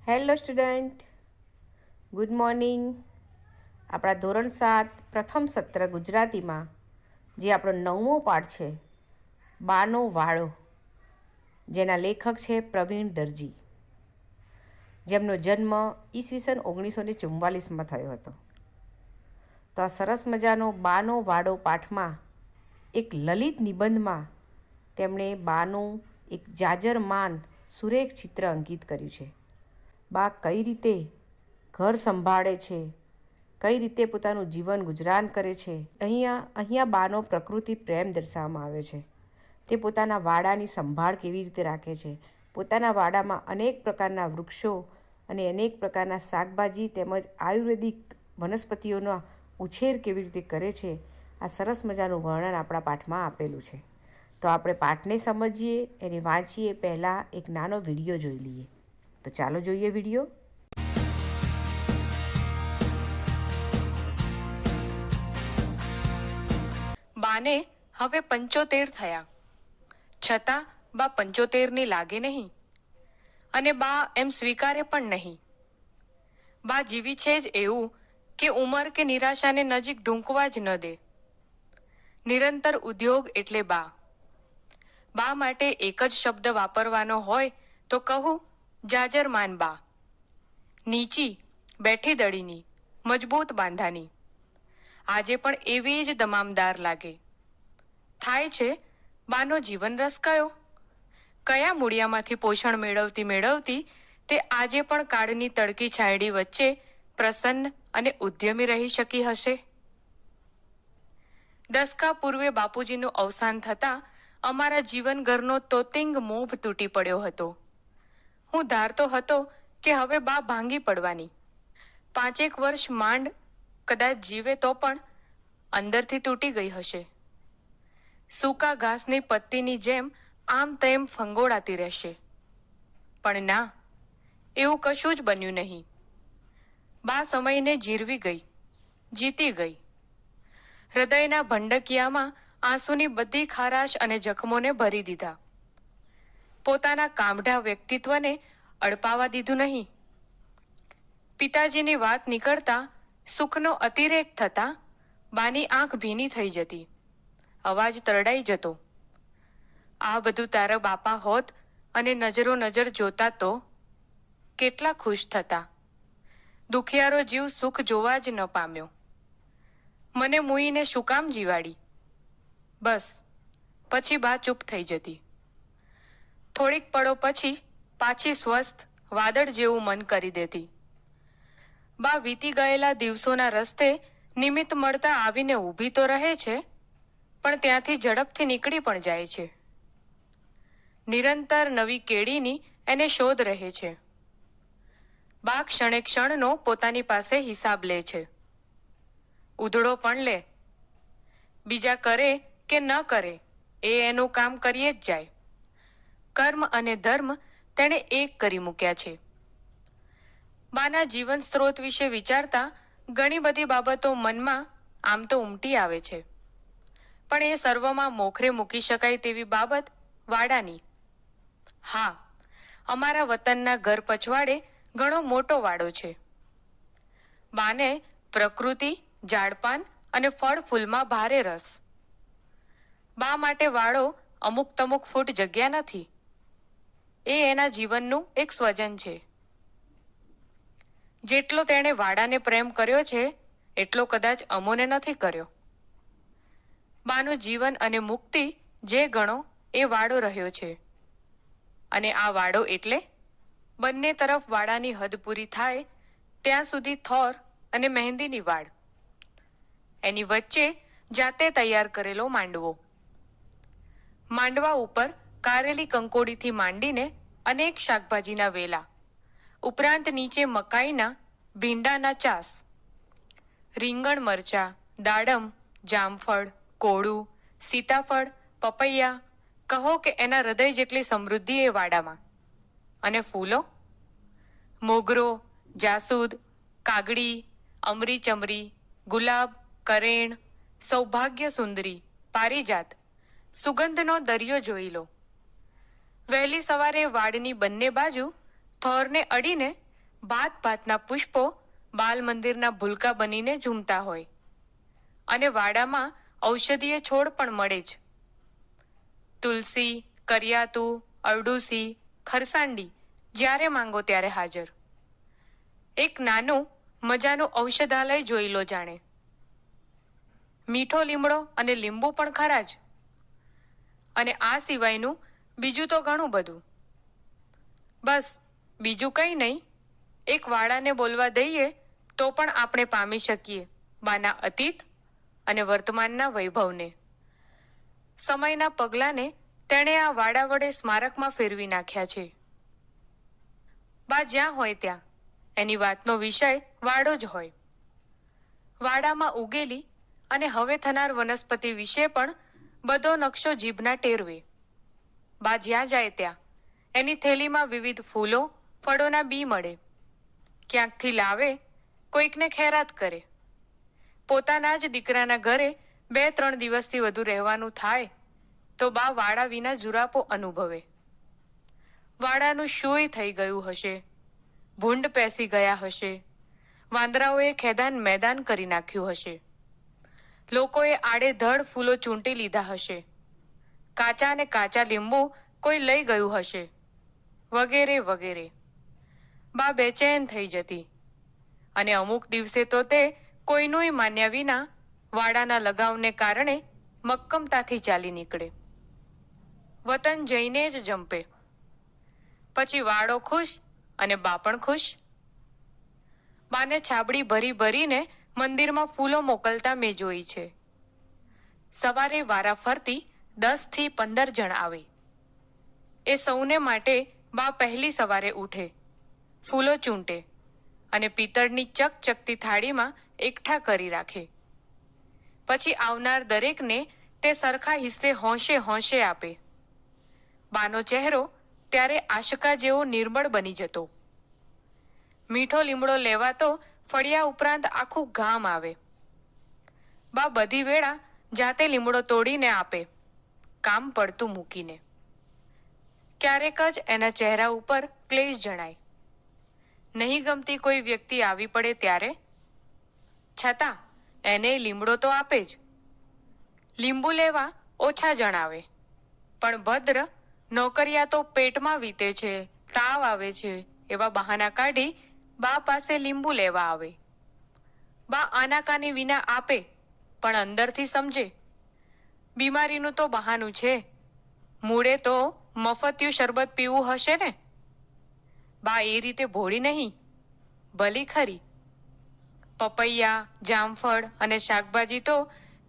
Hello student, good morning. આપણા ધોરણ 7 પ્રથમ સત્ર ગુજરાતીમાં જે આપણો 9મો પાઠ છે, બાનો વાળો, જેના લેખક છે પ્રવીણ દરજી, જેમનો જન્મ ઈસવીસન 1944માં થયો હતો. તો આ સરસ મજાનો બાનો વાળો પાઠમાં એક લલિત નિબંધમાં તેમણે બાનું એક જાજરમાન સુરેખ ચિત્ર અંકિત કર્યું છે. બા કઈ રીતે ઘર સંભાળે છે, કઈ રીતે પોતાનું જીવન ગુજરાન કરે છે. અહીંયા બાનો પ્રકૃતિ પ્રેમ દર્શાવવામાં આવ્યો છે. તે પોતાના વાડાની સંભાળ કેવી રીતે રાખે છે, પોતાના વાડામાં અનેક પ્રકારના વૃક્ષો અને અનેક પ્રકારના શાકભાજી તેમજ આયુર્વેદિક વનસ્પતિઓનો ઉછેર કેવી રીતે કરે છે, આ સરસ મજાનું વર્ણન આપણા પાઠમાં આપેલું છે. તો આપણે પાઠને સમજીએ, એને વાંચીએ પહેલાં એક નાનો વિડીયો જોઈ લઈએ. તો ચાલો જોઈએ વિડીયો. બાને હવે 75 થયા, છતાં બા 75ની લાગે નહીં અને બા એમ સ્વીકારે પણ નહીં. બા જીવી છે જ એવું કે ઉંમર કે નિરાશાને નજીક ઢૂંકવા જ ન દે. નિરંતર ઉદ્યોગ એટલે બા. બા માટે એક જ શબ્દ વાપરવાનો હોય તો કહું જાજરમાન બા. નીચી, બેઠી દડીની, મજબૂત બાંધાની. આજે પણ એવી જ દમામદાર લાગે. થાય છે બાનો જીવન રસ કયો? કયા મૂળિયામાંથી પોષણ મેળવતી તે આજે પણ કાળની તડકી છાંયડી વચ્ચે પ્રસન્ન અને ઉદ્યમી રહી શકી હશે? દસકા પૂર્વે બાપુજીનું અવસાન થતાં અમારા જીવનઘરનો તોતિંગ મોભ તૂટી પડ્યો હતો. હું ધારતો હતો કે હવે બા ભાંગી પડવાની. 5 વર્ષ માંડ કદાચ જીવે તો પણ અંદરથી તૂટી ગઈ હશે. સૂકા ઘાસની પત્તીની જેમ આમ તેમ ફંગોળાતી રહેશે. પણ ના, એવું કશું જ બન્યું નહીં. બા સમયને જીરવી ગઈ, જીતી ગઈ. હૃદયના ભંડકિયામાં આંસુની બધી ખારાશ અને જખમોને ભરી દીધા. પોતાના કામઢા વ્યક્તિત્વને અડપાવા દીધું નહીં. પિતાજીની વાત નીકળતા સુખનો અતિરેક થતા બાની આંખ ભીની થઈ જતી, અવાજ તરડાઈ જતો. આ બધું તારા બાપા હોત અને નજરો નજર જોતા તો કેટલા ખુશ થતા. દુખિયારો જીવ સુખ જોવા જ ન પામ્યો. મને મૂઈને શું કામ જીવાડી? બસ પછી બા ચૂપ થઈ જતી. થોડીક પળો પછી પાછી સ્વસ્થ વાદળ જેવું મન કરી દેતી. બા વીતી ગયેલા દિવસોના રસ્તે નિમિત્ત મળતા આવીને ઊભી તો રહે છે, પણ ત્યાંથી ઝડપથી નીકળી પણ જાય છે. નિરંતર નવી કેડીની એને શોધ રહે છે. બા ક્ષણે ક્ષણનો પોતાની પાસે હિસાબ લે છે. ઉધડો પણ લે. બીજા કરે કે ન કરે એ એનું કામ કરીએ જ જાય. કર્મ અને ધર્મ તેણે એક કરી મૂક્યા છે. બાના જીવન સ્ત્રોત વિશે વિચારતા ઘણી બધી બાબતો મનમાં આમ તો ઉમટી આવે છે, પણ એ સર્વમાં મોખરે મૂકી શકાય તેવી બાબત વાડાની. હા, અમારા વતનના ઘર પછવાડે ઘણો મોટો વાડો છે. બાને પ્રકૃતિ, ઝાડપાન અને ફળ ફૂલમાં ભારે રસ. બા માટે વાડો અમુક તમુક ફૂટ જગ્યા નથી. એ એના જીવનનું એક સ્વજન છે. જેટલો તેણે વાડાને પ્રેમ કર્યો છે એટલો કદાચ અમોને નથી કર્યો. બાનું જીવન અને મુક્તિ જે ગણો એ વાડો રહ્યો છે. અને આ વાડો એટલે બંને તરફ વાડાની હદ પૂરી થાય ત્યાં સુધી થોર અને મહેંદીની વાડ. એની વચ્ચે જાતે તૈયાર કરેલો માંડવો. માંડવા ઉપર કારેલી કંકોડીથી માંડીને અનેક શાકભાજીના વેલા, ઉપરાંત નીચે મકાઈના ભીંડાના ચાસ, રીંગણ મરચા, દાડમ, જામફળ, કોળું, સીતાફળ, પપૈયા, કહો કે એના હૃદય જેટલી સમૃદ્ધિ એ વાડામાં. અને ફૂલો? મોગરો, જાસૂદ, કાગડી, અમરી ચમરી, ગુલાબ, કરેણ, સૌભાગ્ય સુંદરી, પારિજાત, સુગંધનો દરિયો જોઈ લો. વહેલી સવારે વાડની બંને બાજુ થોરને અડીને ભાત ભાતના પુષ્પો બાલ મંદિરના ભૂલકા બનીને ઝૂમતા હોય અને વાડામાં ઔષધીય છોડ પણ મળે જ. તુલસી, કરિયાતું, અરડુસી, ખરસાંડી જ્યારે માંગો ત્યારે હાજર. એક નાનું મજાનું ઔષધાલય જોઈ લો જાણે. મીઠો લીમડો અને લીંબુ પણ ખરા જ. અને આ સિવાયનું બીજું તો ઘણું બધું. બસ બીજું કંઈ નહીં, એક વાડાને બોલવા દઈએ તો પણ આપણે પામી શકીએ બાના અતીત અને વર્તમાનના વૈભવને. સમયના પગલાંને તેણે આ વાડા વડે સ્મારકમાં ફેરવી નાખ્યા છે. બા જ્યાં હોય ત્યાં એની વાતનો વિષય વાડો જ હોય. વાડામાં ઉગેલી અને હવે થનાર વનસ્પતિ વિશે પણ બધો નકશો જીભના ટેરવે. બા જ્યાં જાય ત્યાં એની થેલીમાં વિવિધ ફૂલો, ફળોના બી મળે. ક્યાંકથી લાવે, કોઈકને ખૈરાત કરે. પોતાના જ દીકરાના ઘરે 2-3 દિવસથી વધુ રહેવાનું થાય તો બા વાડા વિના જુરાપો અનુભવે. વાડાનું શુંય થઈ ગયું હશે, ભૂંડ પેસી ગયા હશે, વાંદરાઓએ ખેદાન મેદાન કરી નાખ્યું હશે, લોકોએ આડેધડ ફૂલો ચૂંટી લીધા હશે, કાચા અને કાચા લીંબુ કોઈ લઈ ગયું હશે, વગેરે વગેરે. બા બેચેન થઈ જતી અને અમુક દિવસે તો તે કોઈનુંય માન્યા વિના વાડાના લગાવને કારણે મક્કમતાથી ચાલી નીકળે. વતન જઈને જ જંપે. પછી વાડો ખુશ અને બા પણ ખુશ. બાને છાબડી ભરી ભરીને મંદિરમાં ફૂલો મોકલતા મેં જોઈ છે. સવારે વારા ફરતી 10 થી 15 જણ આવે. એ સૌને માટે બા પહેલી સવારે ઉઠે, ફૂલો ચૂંટે અને પિત્તળની ચકચકતી થાળીમાં એકઠા કરી રાખે. પછી આવનાર દરેકને તે સરખા હિસ્સે હોંશે હોંશે આપે. બાનો ચહેરો ત્યારે આશકા જેવો નિર્મળ બની જતો. મીઠો લીમડો લેવા તો ફળિયા ઉપરાંત આખું ગામ આવે. બા બધી વેળા જાતે લીમડો તોડીને આપે, કામ પડતું મૂકીને. ક્યારેક જ એના ચહેરા ઉપર ક્લેશ જણાય. નહીં ગમતી કોઈ વ્યક્તિ આવી પડે ત્યારે છતાં એને લીમડો તો આપે જ. લીંબુ લેવા ઓછા જણાવે, પણ ભદ્ર નોકરિયા તો પેટમાં વીતે છે, તાવ આવે છે એવા બહાના કાઢી બા પાસે લીંબુ લેવા આવે. બા આનાકાની વિના આપે, પણ અંદરથી સમજે બીમારીનું તો બહાનું છે, મૂળે તો મફતિયું શરબત પીવું હશે ને. બા એ રીતે ભોળી નહીં, ભલી ખરી. પપૈયા, જામફળ અને શાકભાજી તો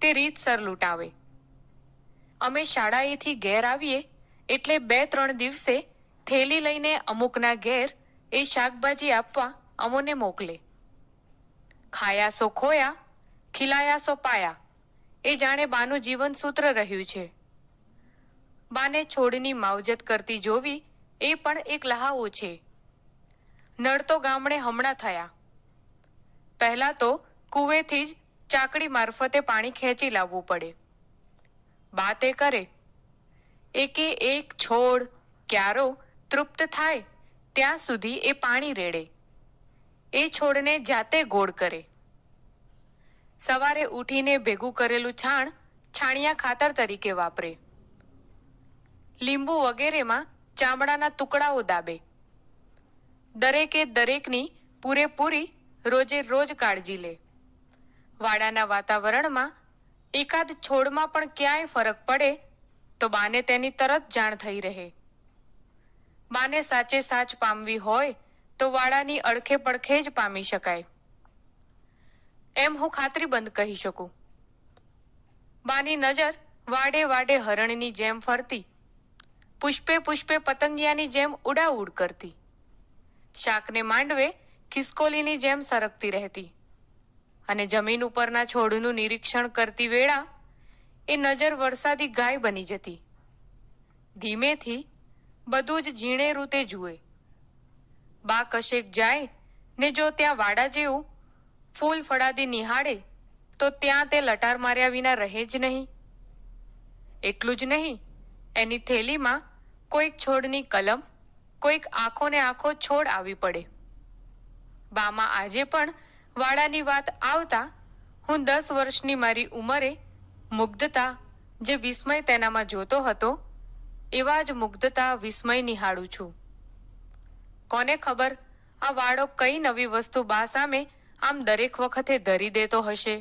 તે રીતસર લૂંટાવે. અમે શાળાએથી ઘેર આવીએ એટલે 2-3 દિવસે થેલી લઈને અમુકના ઘેર એ શાકભાજી આપવા અમોને મોકલે. ખાયા સો ખોયા, ખીલાયા સો પાયા, એ જાણે બાનું જીવન સૂત્ર રહ્યું છે. બાને છોડની માવજત કરતી જોવી એ પણ એક લહાવો છે. નળ તો ગામડે હમણાં થયા. પહેલા તો કુવેથી જ ચાકડી મારફતે પાણી ખેંચી લાવવું પડે. બા તે કરે. એકે એક છોડ, ક્યારો તૃપ્ત થાય ત્યાં સુધી એ પાણી રેડે. એ છોડને જાતે ગોળ કરે. સવારે ઉઠીને ભેગું કરેલું છાણ છાણિયા ખાતર તરીકે વાપરે. લીંબુ વગેરેમાં ચામડાના ટુકડાઓ દાબે. દરેકે દરેકની પૂરેપૂરી રોજે રોજ કાળજી લે. વાડાના વાતાવરણમાં એકાદ છોડમાં પણ ક્યાંય ફરક પડે તો બાને તેની તરત જાણ થઈ રહે. બાને સાચે સાચ પામવી હોય તો વાડાની અડખે પડખે જ પામી શકાય. એમ હું ખાતરીબંધ કહી શકું. બાની નજર વાડે વાડે હરણની જેમ ફરતી, પુષ્પે પુષ્પે પતંગિયાની જેમ ઉડાઉડ કરતી, શાકને માંડવે ખિસકોલીની જેમ સરકતી રહેતી અને જમીન ઉપરના છોડનું નિરીક્ષણ કરતી વેળા એ નજર વરસાદી ગાય બની જતી. ધીમેથી બધું જ ઝીણે રૂતે જુએ. બા કશેક જાય ને જો ત્યાં વાડા જેવું ફૂલ ફળાદી નિહાળે તો ત્યાં તે લટાર માર્યા વિના રહે જ નહીં. એટલું જ નહીં, એની થેલીમાં કોઈક છોડની કલમ, કોઈક આંખોને આંખો છોડ આવી પડે. બામાં આજે પણ વાડાની વાત આવતા હું 10 વર્ષની મારી ઉંમરે મુગ્ધતા, જે વિસ્મય તેનામાં જોતો હતો, એવા જ મુગ્ધતા વિસ્મય નિહાળું છું. કોને ખબર આ વાડો કઈ નવી વસ્તુ બા સામે આમ દરેક વખતે ધરી દેતો હશે.